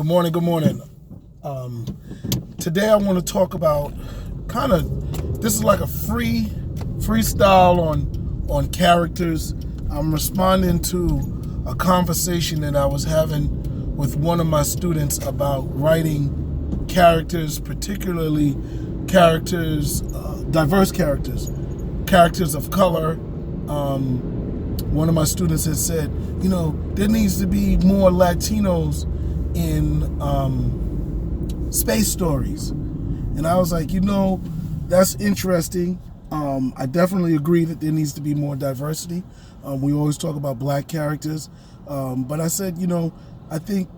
Good morning. Good morning. Today I want to talk about this is like a freestyle on characters. I'm responding to a conversation that I was having with one of my students about writing characters, particularly characters, diverse characters of color. One of my students had said, there needs to be more Latinos in space stories. And I was like, that's interesting. I definitely agree that there needs to be more diversity. We always talk about black characters. But I said, I think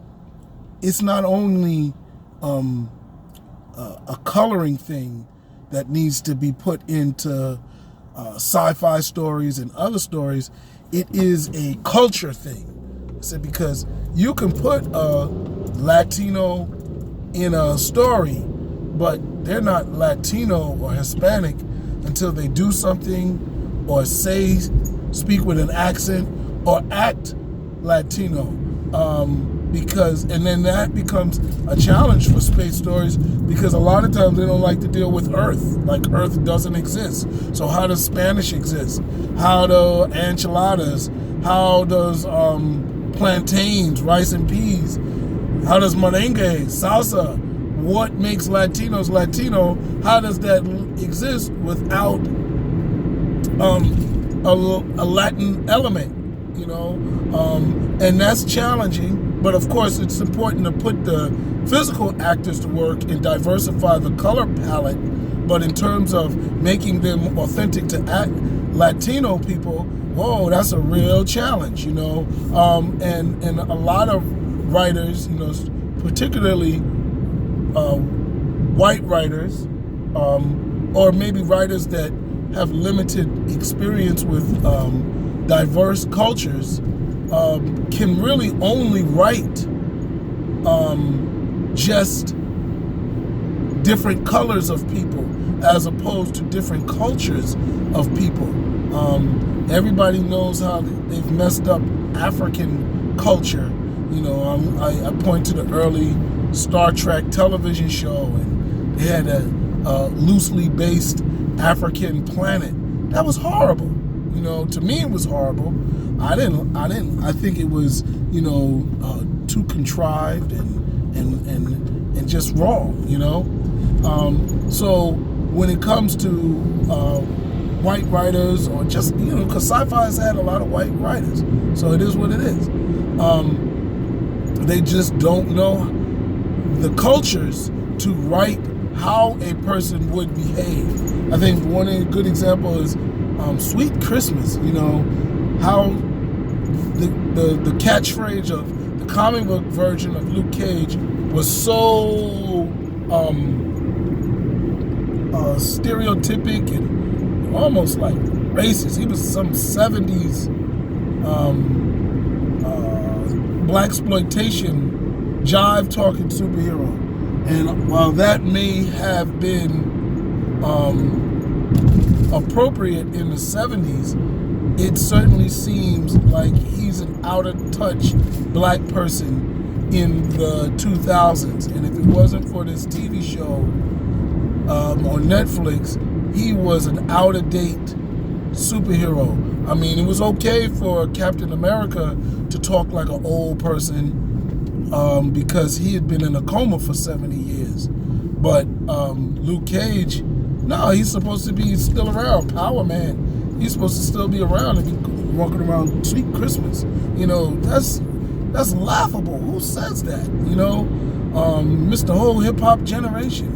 it's not only a coloring thing that needs to be put into sci-fi stories and other stories. It is a culture thing. I said, because you can put a Latino in a story, but they're not Latino or Hispanic until they do something or speak with an accent or act Latino. And then that becomes a challenge for space stories, because a lot of times they don't like to deal with Earth. Like, Earth doesn't exist. So how does Spanish exist? How do enchiladas? How does plantains, rice and peas? How does merengue, salsa? What makes Latinos Latino? How does that exist without a Latin element? And that's challenging. But of course, it's important to put the physical actors to work and diversify the color palette. But in terms of making them authentic to Latino people, whoa, that's a real challenge, And a lot of writers, particularly white writers, or maybe writers that have limited experience with diverse cultures, can really only write just different colors of people as opposed to different cultures of people. Everybody knows how they've messed up African culture. I point to the early Star Trek television show, and they had a loosely based African planet. That was horrible. To me it was horrible. I think it was, too contrived and just wrong, So when it comes to white writers, or just, because sci-fi has had a lot of white writers, so it is what it is. They just don't know the cultures to write how a person would behave. I think one good example is Sweet Christmas, how the catchphrase of the comic book version of Luke Cage was so stereotypic and almost like racist. He was some 70s blaxploitation jive-talking superhero. And while that may have been appropriate in the 70s, it certainly seems like he's an out-of-touch black person in the 2000s. And if it wasn't for this TV show on Netflix, he was an out-of-date superhero. I mean, it was okay for Captain America to talk like an old person because he had been in a coma for 70 years. But Luke Cage, no, he's supposed to be still around. Power Man. He's supposed to still be around and be walking around Sweet Christmas. That's laughable. Who says that? Missed the whole hip hop generation.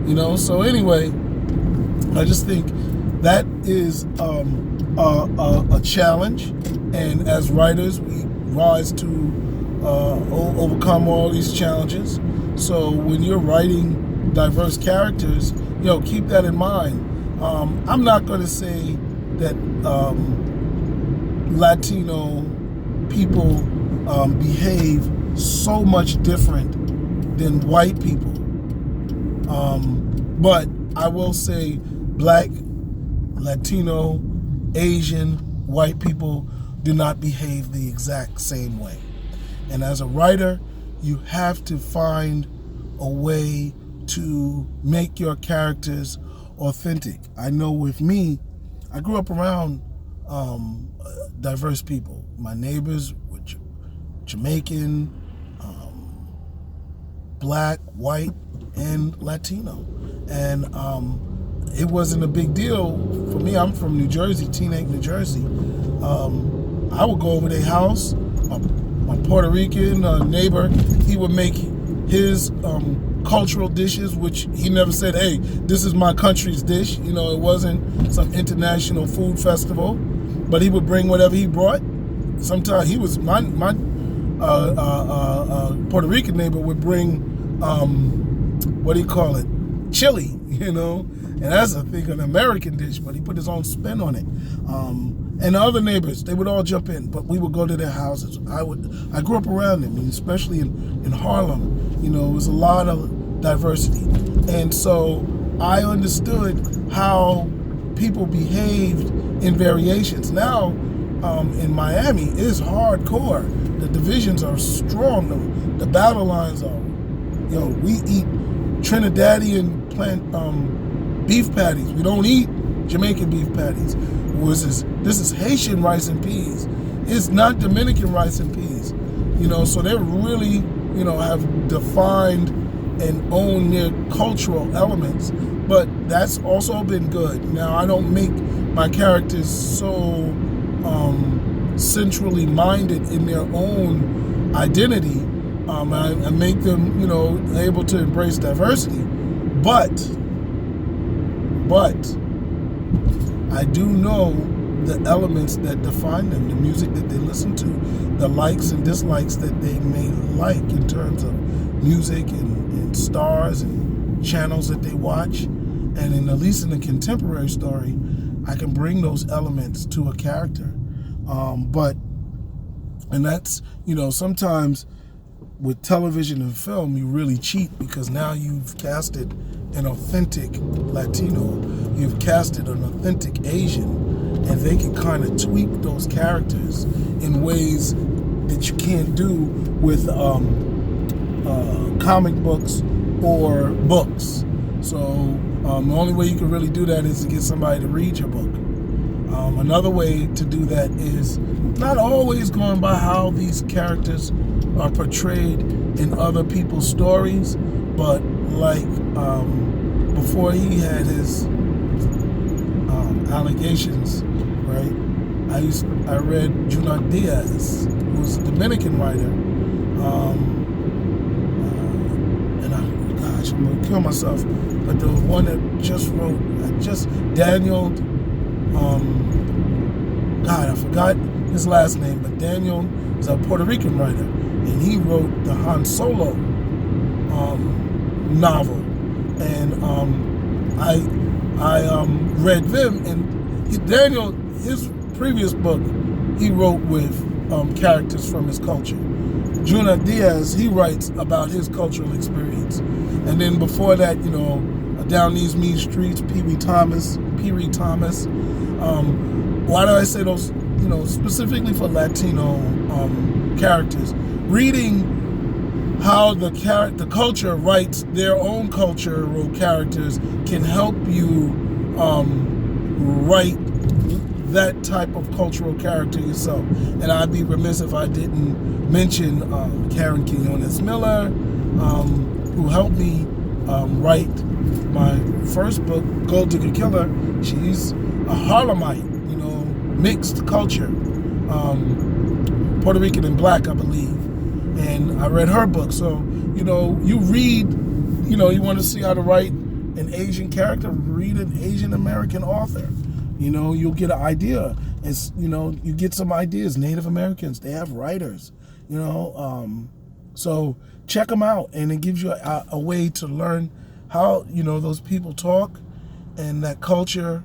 Yeah. So anyway, I just think that is a challenge, and as writers, we rise to overcome all these challenges. So when you're writing diverse characters, keep that in mind. I'm not going to say that Latino people behave so much different than white people. But I will say black, Latino, Asian, white people do not behave the exact same way. And as a writer, you have to find a way to make your characters authentic. I know with me, I grew up around diverse people. My neighbors were Jamaican, Black, white, and Latino. And it wasn't a big deal for me. I'm from New Jersey, Teaneck, New Jersey. I would go over their house. My Puerto Rican neighbor, he would make his cultural dishes, which he never said, hey, this is my country's dish. You know, it wasn't some international food festival, but he would bring whatever he brought. Sometimes he was, my Puerto Rican neighbor would bring, what do you call it? Chili, you know? And that's, I think, an American dish, but he put his own spin on it. And the other neighbors, they would all jump in, but we would go to their houses. I grew up around them, and especially in Harlem, you know, there was a lot of diversity. And so I understood how people behaved in variations. Now, in Miami, it's hardcore. The divisions are strong. The battle lines are, you know, we eat Trinidadian beef patties. We don't eat Jamaican beef patties. This is Haitian rice and peas. It's not Dominican rice and peas. You know, so they really, you know, have defined and owned their cultural elements. But that's also been good. Now, I don't make my characters so centrally minded in their own identity. I make them, you know, able to embrace diversity. But I do know the elements that define them, the music that they listen to, the likes and dislikes that they may like in terms of music and stars and channels that they watch. And at least in a contemporary story, I can bring those elements to a character. And that's, you know, sometimes with television and film, you really cheat because now you've casted an authentic Latino, you've casted an authentic Asian, and they can kind of tweak those characters in ways that you can't do with comic books or books. So the only way you can really do that is to get somebody to read your book. Another way to do that is not always going by how these characters are portrayed in other people's stories, but like before he had his allegations, right? I read Junot Diaz, who was a Dominican writer, and I'm gonna kill myself. But the one that just wrote, Daniel. I forgot his last name, but Daniel is a Puerto Rican writer, and he wrote the Han Solo novel, and I read them, and Daniel, his previous book, he wrote with characters from his culture. Junot Diaz, he writes about his cultural experience, and then before that, you know, Down These Mean Streets, Pee Wee Thomas. Why do I say those? You know, specifically for Latino characters, reading how the culture writes their own cultural characters can help you write that type of cultural character yourself. And I'd be remiss if I didn't mention Karen Quinones Miller, who helped me write my first book, Gold Digger Killer. She's a Harlemite, you know, mixed culture, Puerto Rican and Black, I believe. And I read her book. So, you know, you read, you know, you want to see how to write an Asian character, read an Asian American author. You know, you'll get an idea. It's, you know, you get some ideas. Native Americans, they have writers, you know. So check them out, and it gives you a way to learn how, you know, those people talk and that culture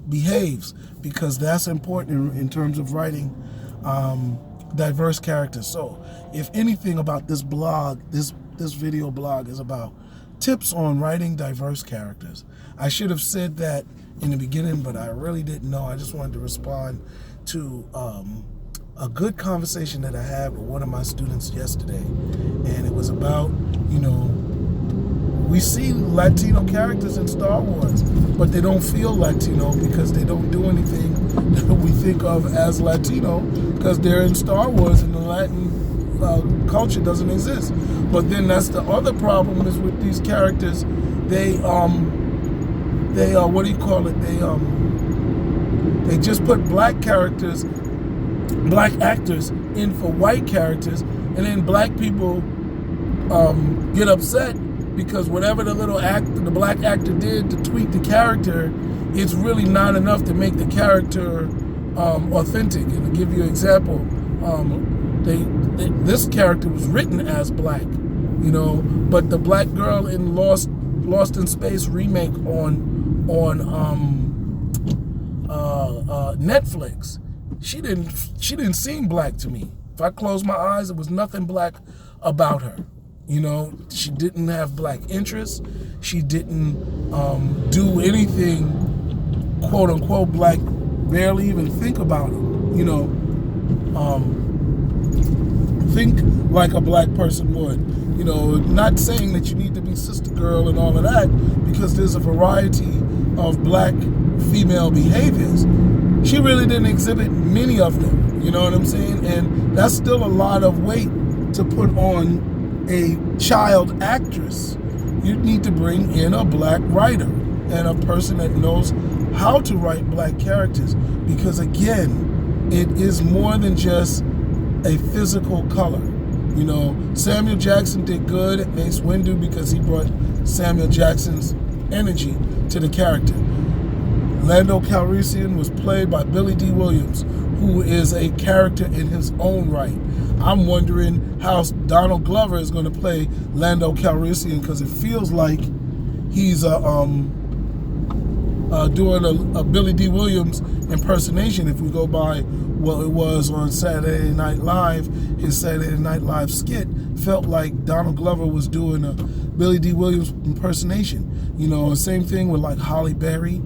behaves, because that's important in terms of writing diverse characters. So if anything about this blog, this video blog is about tips on writing diverse characters. I should have said that in the beginning, but I really didn't know. I just wanted to respond to a good conversation that I had with one of my students yesterday, and it was about, you know, we see Latino characters in Star Wars, but they don't feel Latino because they don't do anything that we think of as Latino because they're in Star Wars and the Latin culture doesn't exist. But then that's the other problem is with these characters, they what do you call it? They just put black characters, black actors in for white characters, and then black people get upset because whatever the black actor did to tweak the character, it's really not enough to make the character authentic. And to give you an example, this character was written as black, you know, but the black girl in Lost in Space remake on Netflix, she didn't seem black to me. If I closed my eyes, there was nothing black about her. You know, she didn't have black interests. She didn't do anything, quote unquote, black, barely even think about it. You know, think like a black person would. You know, not saying that you need to be sister girl and all of that, because there's a variety of black female behaviors. She really didn't exhibit many of them. You know what I'm saying? And that's still a lot of weight to put on a child actress. You need to bring in a black writer and a person that knows how to write black characters, because again, it is more than just a physical color. You know, Samuel Jackson did good at Mace Windu because he brought Samuel Jackson's energy to the character. Lando Calrissian was played by Billy D. Williams, who is a character in his own right. I'm wondering how Donald Glover is going to play Lando Calrissian, because it feels like he's doing a Billy D. Williams impersonation. If we go by what it was on Saturday Night Live, his Saturday Night Live skit felt like Donald Glover was doing a Billy D. Williams impersonation. You know, same thing with like Halle Berry.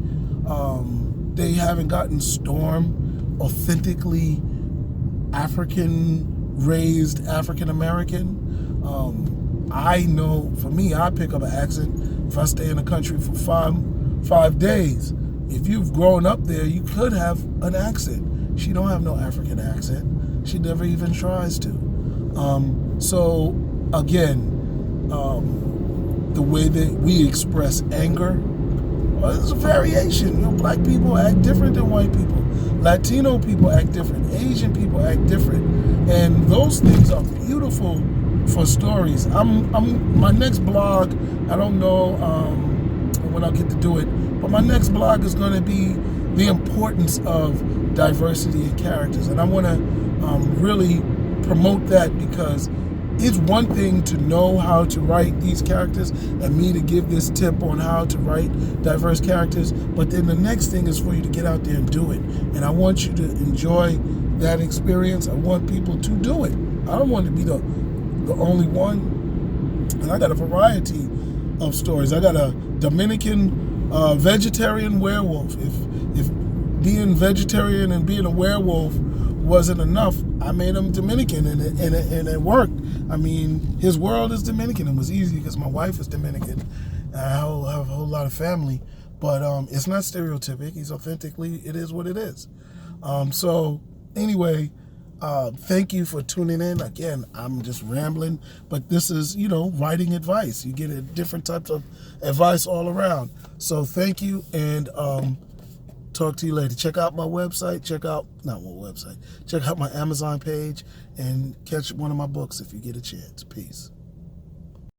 They haven't gotten Storm authentically African-raised African-American. I know, for me, I pick up an accent if I stay in the country for five days. If you've grown up there, you could have an accent. She don't have no African accent. She never even tries to. So, again, the way that we express anger, well, there's a variation. You know, black people act different than white people. Latino people act different. Asian people act different. And those things are beautiful for stories. My next blog, I don't know when I'll get to do it, but my next blog is going to be the importance of diversity in characters. And I want to really promote that, because it's one thing to know how to write these characters and me to give this tip on how to write diverse characters, but then the next thing is for you to get out there and do it. And I want you to enjoy that experience. I want people to do it. I don't want to be the only one. And I got a variety of stories. I got a Dominican vegetarian werewolf. If being vegetarian and being a werewolf wasn't enough, I made him Dominican, and it worked. I mean, his world is Dominican. It was easy because my wife is Dominican. I have a whole lot of family, but it's not stereotypic. He's authentically, it is what it is. So anyway, thank you for tuning in. Again, I'm just rambling, but this is, you know, writing advice. You get different types of advice all around. So thank you, and talk to you later. Check out my website. Check out my Amazon page, and catch one of my books if you get a chance. Peace.